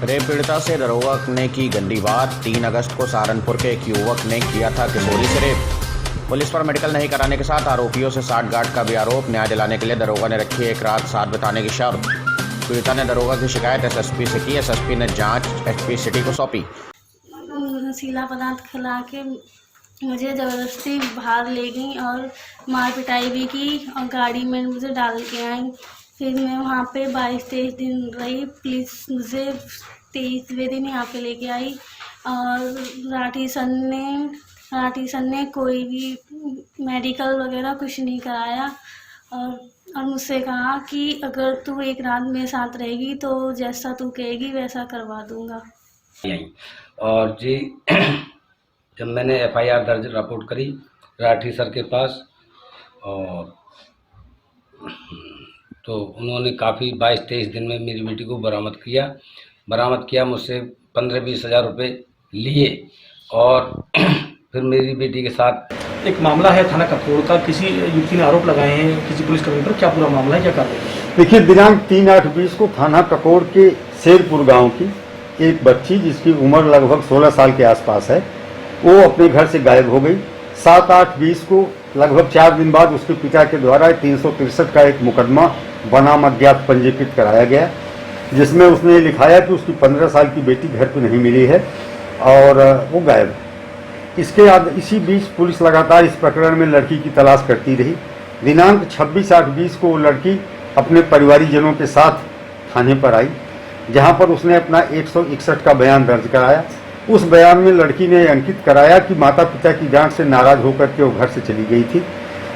Rape पीड़िता से दरोगा ने की गंदी बात। 3 अगस्त को सहारनपुर के एक युवक ने किया था किशोरी से रेप। पुलिस पर मेडिकल नहीं कराने के साथ आरोपियों से साठगांठ का भी आरोप। न्याय दिलाने के लिए दरोगा ने रखी एक रात साथ बिताने की शर्त। पीड़िता ने दरोगा की शिकायत एसएसपी से की। एसएसपी ने जांच एसपी सिटी को सौंपी। नशीला पदार्थ खिला के मुझे ज़बरदस्ती बाहर ले गई और मार पिटाई भी की और गाड़ी में मुझे डाल के आई। फिर मैं वहाँ पे 22-23 दिन रही। पुलिस मुझे 23वें दिन यहाँ पे लेके आई और राठी सन ने कोई भी मेडिकल वगैरह कुछ नहीं कराया और मुझसे कहा कि अगर तू एक रात मेरे साथ रहेगी तो जैसा तू कहेगी वैसा करवा दूँगा। और जी जब मैंने एफआईआर दर्ज रिपोर्ट करी राठी सर के पास, और तो उन्होंने काफ़ी 22-23 दिन में मेरी बेटी को बरामद किया। मुझसे 15-20 हज़ार रुपये लिए और फिर मेरी बेटी के साथ एक मामला है थाना कपकोड़ का। किसी युवती ने आरोप लगाए हैं किसी पुलिसकर्मी पर, क्या पूरा मामला है, क्या कार्रवाई है? देखिए, दिनांक 3/8/20 को थाना कपकोड़ के शेरपुर गांव की एक बच्ची जिसकी उम्र लगभग 16 साल के आसपास है, वो अपने घर से गायब हो गई। 7/8/20 को लगभग 4 दिन बाद उसके पिता के द्वारा 363 का एक मुकदमा बनाम अज्ञात पंजीकृत कराया गया, जिसमें उसने लिखाया कि उसकी 15 साल की बेटी घर पर नहीं मिली है और वो गायब है। इसी बीच पुलिस लगातार इस प्रकरण में लड़की की तलाश करती रही। दिनांक 26/8/20 को वो लड़की अपने परिवारीजनों के साथ थाने पर आई, जहां पर उसने अपना 161 का बयान दर्ज कराया। उस बयान में लड़की ने अंकित कराया कि माता पिता की डांट से नाराज होकर के वो घर से चली गई थी।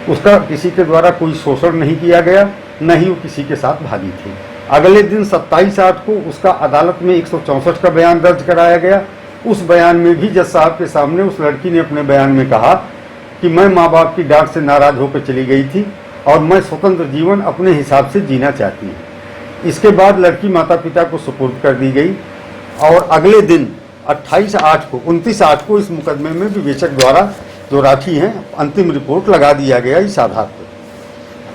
उसका किसी के द्वारा कोई शोषण नहीं किया गया, न ही वो किसी के साथ भागी थी। अगले दिन 27/8 को उसका अदालत में 164 का बयान दर्ज कराया गया। उस बयान में भी जज साहब के सामने उस लड़की ने अपने बयान में कहा कि मैं माँ बाप की डांट से नाराज होकर चली गई थी और मैं स्वतंत्र जीवन अपने हिसाब से जीना चाहती हूँ। इसके बाद लड़की माता पिता को सुपुर्द कर दी गई और अगले दिन 29/8 को इस मुकदमे में विवेचक द्वारा जो राठी हैं अंतिम रिपोर्ट लगा दिया गया इस आधार पर।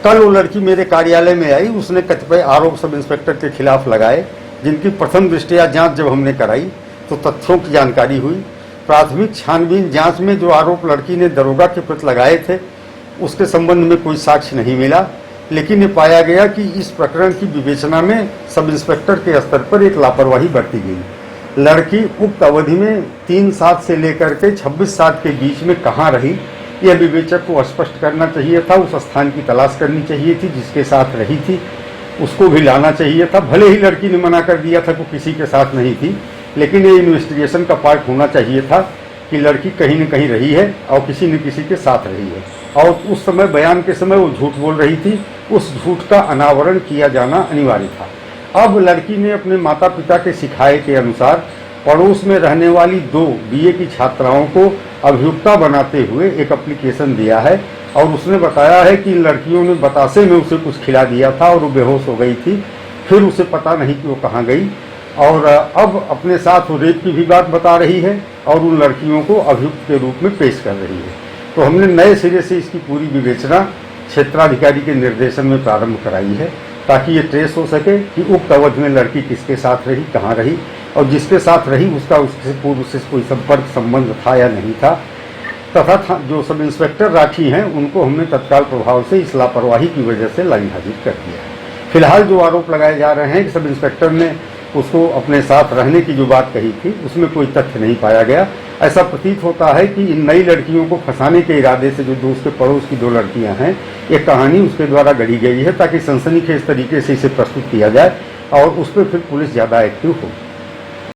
कल वो लड़की मेरे कार्यालय में आई। उसने कतिपय आरोप सब इंस्पेक्टर के खिलाफ लगाए, जिनकी प्रथम दृष्टया जांच जब हमने कराई तो तथ्यों की जानकारी हुई। प्राथमिक छानबीन जांच में जो आरोप लड़की ने दरोगा के प्रति लगाए थे उसके संबंध में कोई साक्ष्य नहीं मिला, लेकिन ये पाया गया कि इस प्रकरण की विवेचना में सब इंस्पेक्टर के स्तर पर एक लापरवाही बरती गई। लड़की उक्त अवधि में 3/7 से लेकर के 26/7 के बीच में कहाँ रही, यह विवेचक को स्पष्ट करना चाहिए था। उस स्थान की तलाश करनी चाहिए थी जिसके साथ रही थी, उसको भी लाना चाहिए था। भले ही लड़की ने मना कर दिया था कि किसी के साथ नहीं थी, लेकिन ये इन्वेस्टिगेशन का पार्ट होना चाहिए था कि लड़की कहीं न कहीं रही है और किसी न किसी के साथ रही है, और उस समय बयान के समय वो झूठ बोल रही थी। उस झूठ का अनावरण किया जाना अनिवार्य था। अब लड़की ने अपने माता पिता के सिखाए के अनुसार पड़ोस में रहने वाली 2 BA की छात्राओं को अभियुक्ता बनाते हुए एक एप्लीकेशन दिया है और उसने बताया है कि इन लड़कियों ने बतासे में उसे कुछ खिला दिया था और वो बेहोश हो गई थी। फिर उसे पता नहीं कि वो कहाँ गई, और अब अपने साथ वो रेप की भी बात बता रही है और उन लड़कियों को अभियुक्त के रूप में पेश कर रही है। तो हमने नए सिरे से इसकी पूरी विवेचना क्षेत्राधिकारी के निर्देशन में प्रारंभ कराई है, ताकि ये ट्रेस हो सके कि उक्त अवधि में लड़की किसके साथ रही, कहाँ रही, और जिसके साथ रही उसका उससे पूर्व से कोई संपर्क संबंध था या नहीं था। तथा जो सब इंस्पेक्टर राठी हैं उनको हमने तत्काल प्रभाव से इस लापरवाही की वजह से लाइन हाजिर कर दिया है। फिलहाल जो आरोप लगाए जा रहे हैं कि सब इंस्पेक्टर ने उसको अपने साथ रहने की जो बात कही थी उसमें कोई तथ्य नहीं पाया गया। ऐसा प्रतीत होता है कि इन नई लड़कियों को फंसाने के इरादे से जो उसके पड़ोस की 2 लड़कियां हैं, एक कहानी उसके द्वारा गढ़ी गई है ताकि सनसनीखेज तरीके से इसे प्रस्तुत किया जाए और उस पर फिर पुलिस ज़्यादा एक्टिव हो।